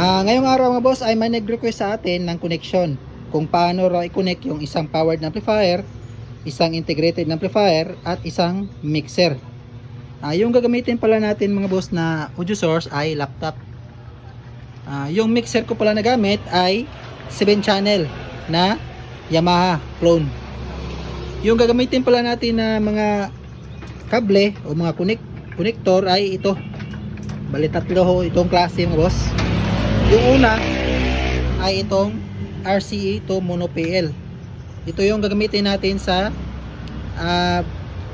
Ngayong araw mga boss ay may nag-request sa atin ng connection kung paano raw i-connect yung isang powered na amplifier, isang integrated na amplifier at isang mixer. Yung gagamitin pala natin mga boss na audio source ay laptop. Yung mixer ko pala na gamit ay 7 channel na Yamaha clone. Yung gagamitin pala natin na mga kable o mga connector ay ito. Bali tatlo ho itong klase mga boss. Yung una ay itong RCE to mono PL. Ito yung gagamitin natin sa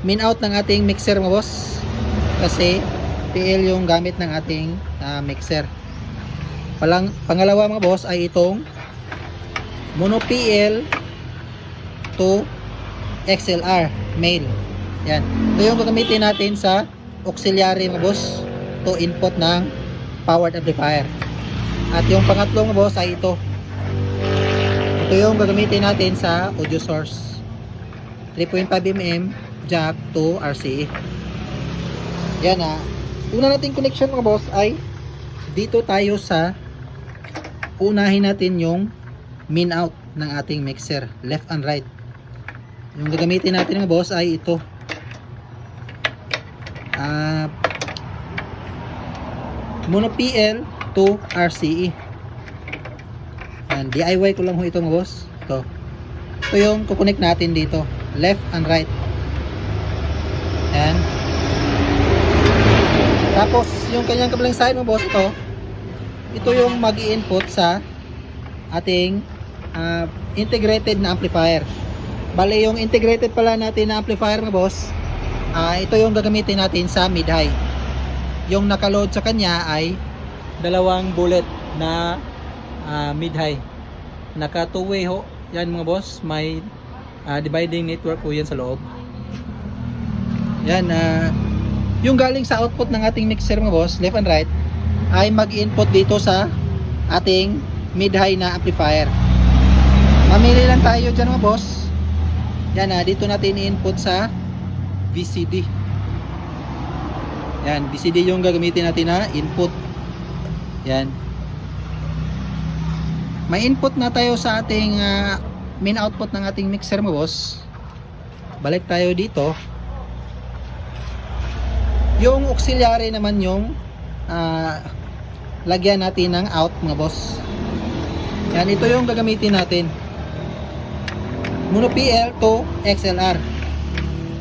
min out ng ating mixer mga boss. Kasi PL yung gamit ng ating mixer. Pangalawa mga boss ay itong mono PL to XLR male. Yan. Ito yung gagamitin natin sa auxiliary mga boss to input ng powered amplifier. At yung pangatlong boss ay ito. Ito yung gagamitin natin sa audio source. 3.5mm jack to RCE. Yan una nating connection mga boss ay dito tayo sa unahin natin yung min out ng ating mixer, left and right. Yung gagamitin natin mga boss ay ito. Mono PL to RCE. Yan, DIY ko lang ho ito mga boss. Ito yung kukonek natin dito, left and right. Yan. Tapos yung kanyang kabilang side mga boss, ito yung mag-i-input sa ating integrated na amplifier. Bale yung integrated pala natin na amplifier mga boss, ito yung gagamitin natin sa mid-high. Yung nakaload sa kanya ay dalawang bullet na mid-high. Naka two-way ho. Yan mga boss, may dividing network po yan sa loob. Yan, yung galing sa output ng ating mixer mga boss, left and right, ay mag-input dito sa ating mid-high na amplifier. Mamili lang tayo dyan mga boss. Yan, dito natin i-input sa VCD. Yan, VCD yung gagamitin natin na input. Yan. May input na tayo sa ating min output ng ating mixer mga boss. Balik tayo dito. Yung auxiliary naman yung lagyan natin ng out mga boss. Yan, ito yung gagamitin natin. Mono PL to XLR.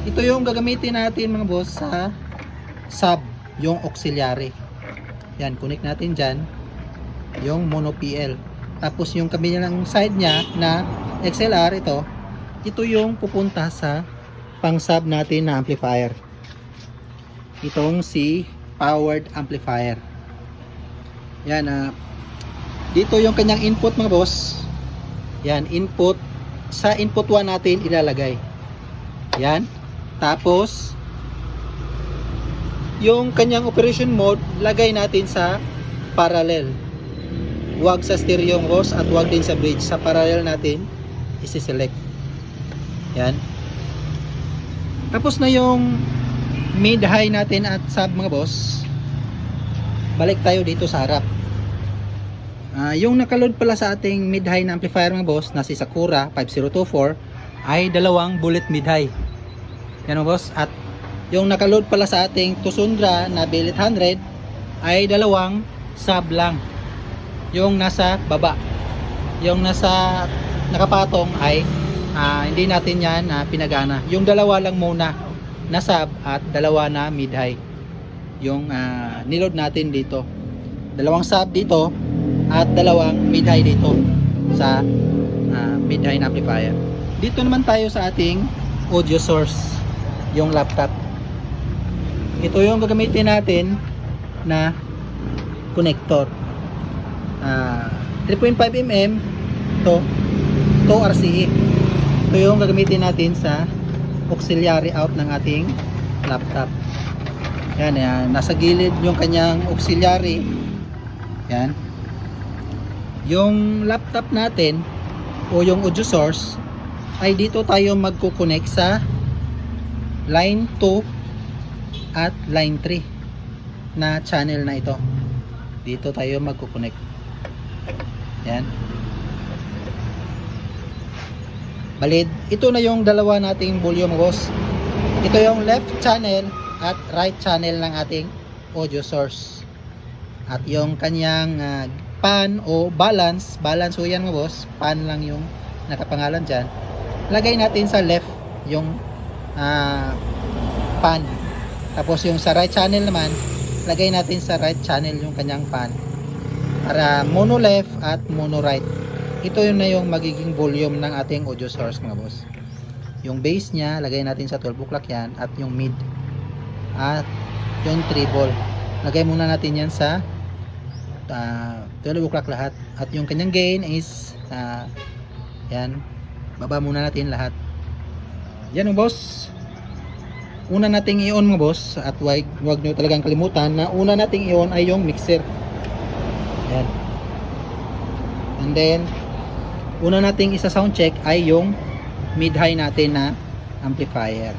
Ito yung gagamitin natin mga boss sa sub, yung auxiliary. Yan, connect natin dyan yung mono PL. Tapos yung kabilang side niya na XLR, ito yung pupunta sa pang sub natin na amplifier. Itong si powered amplifier. Yan, dito yung kanyang input mga boss. Yan, input. Sa input 1 natin ilalagay. Yan. Tapos yung kanyang operation mode, lagay natin sa parallel. Huwag sa stereo boss at huwag din sa bridge. Sa parallel natin isi-select. Yan. Tapos na yung mid-high natin at sub mga boss. Balik tayo dito sa harap. Yung nakaload pala sa ating mid-high na amplifier mga boss na si Sakura 5024 ay dalawang bullet mid-high. Yan mga boss. At yung nakaload pala sa ating Tusundra na billet 100 ay dalawang sub lang. Yung nasa baba. Yung nasa nakapatong ay hindi natin yan pinagana. Yung dalawa lang muna na sub at dalawa na mid-high. Yung niload natin dito. Dalawang sub dito at dalawang mid-high dito sa mid-high na amplifier. Dito naman tayo sa ating audio source, yung laptop. Ito yung gagamitin natin na connector. 3.5mm to RCE. Ito yung gagamitin natin sa auxiliary out ng ating laptop. Yan, nasa gilid yung kanyang auxiliary. Yan. Yung laptop natin o yung audio source ay dito tayo magko-connect sa line 2 at line 3 na channel na ito. Dito tayo magko-connect. Yan. Balid, ito na yung dalawa nating volume boss. Ito yung left channel at right channel ng ating audio source. At yung kanyang pan o balance o yan mga boss, pan lang yung nakapangalan dyan. Lagay natin sa left yung pan. Tapos yung sa right channel naman, lagay natin sa right channel yung kanyang pan. Para mono left at mono right. Ito yun na yung magiging volume ng ating audio source mga boss. Yung bass nya, lagay natin sa 12 o'clock yan. At yung mid. At yung treble. Lagay muna natin yan sa 12 o'clock lahat. At yung kanyang gain is yan. Baba muna natin lahat. Yan mga boss. Una nating i-on mga boss. At wag nyo talagang kalimutan na una nating i-on ay yung mixer. Yan. And then una nating isa sound check ay yung mid-high natin na amplifier.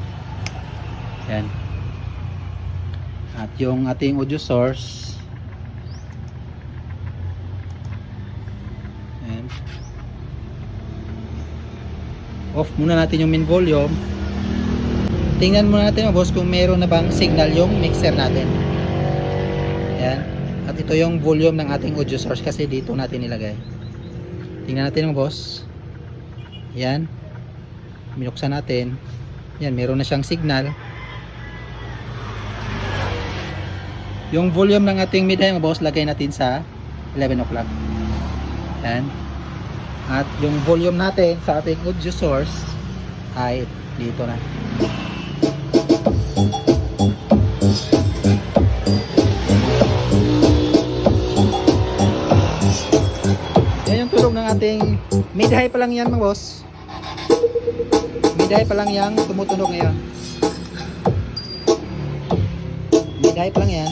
Yan. At yung ating audio source. Yan. Off muna natin yung main volume. Tingnan muna natin boss kung meron na bang signal yung mixer natin. Yan. At ito yung volume ng ating audio source kasi dito natin ilagay. Tingnan natin boss. Yan. Binuksan natin. Yan, meron na siyang signal. Yung volume ng ating mid-high mga boss, lagay natin sa 11 o'clock. Yan. At yung volume natin sa ating audio source ay dito na. Yan yung tulog ng ating mid-high pa lang yan mga boss. Mid-high pa lang yang tumutunog ngayon. Mid-high pa lang yan.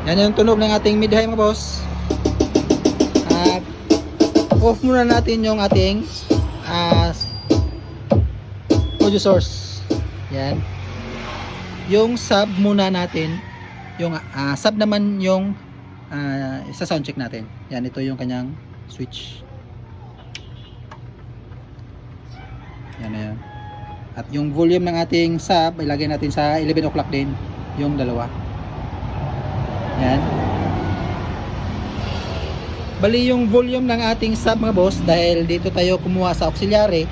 Yan yung tunog ng ating mid-high mga boss. At off muna natin yung ating audio source. Yan. Yung sub muna natin. Yung sub naman yung isa sound check natin. Yan, ito yung kanyang switch. Yan na yan. At yung volume ng ating sub ilagay natin sa 11 o'clock din. Yung dalawa. Yan. Bali yung volume ng ating sub mga boss, dahil dito tayo kumuha sa auxiliary.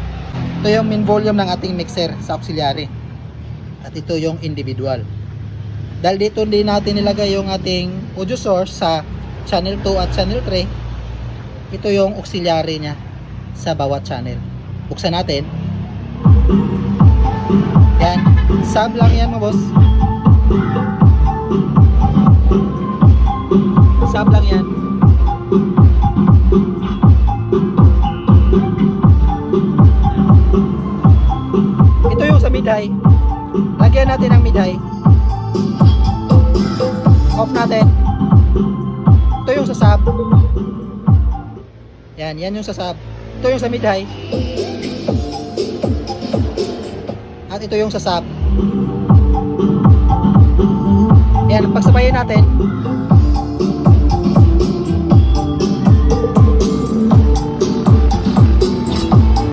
Ito yung main volume ng ating mixer sa auxiliary. At ito yung individual. Dahil dito din natin nilagay yung ating audio source sa channel 2 at channel 3. Ito yung auxiliary nya sa bawat channel. Buksan natin. Yan. Sub lang yan mga boss. Sub lang yan. Ito yung sa mid-high. Lagyan natin ang mid-high. Off natin. Ito yung sa sub. Yan yung sa sub. Ito yung sa mid-high. At ito yung sa sub. Yan, pagsabayin natin.